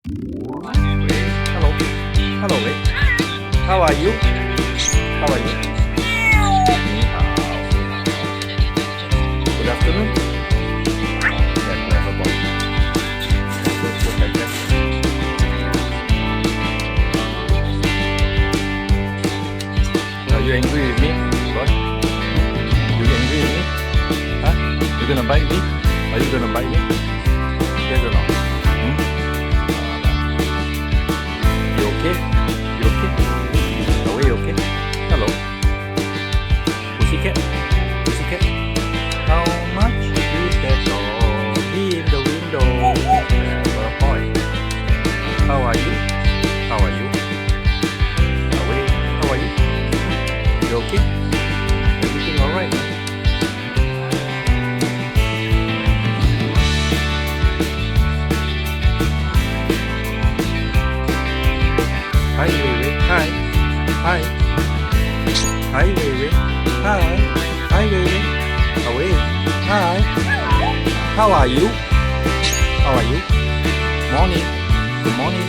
Wei. Hello. Hello, Wei. How are you? How are you? Ni hao. Good afternoon. That's never boy. Are you angry with me, boy? You angry with me? Huh? You gonna bite me? Are you gonna bite me? Yes or no? You okay? You okay? Are we okay? Hello? Pussycat? Pussycat? How much is that dog in the window? Never point. How are you? How are you? Away. How are you? You okay? Everything alright? Hi, Wei Wei. Hi. Hi. Hi, Wei Wei. Hi. Hi, Wei Wei. Away. Hi. How are you? How are you? Morning. Good morning.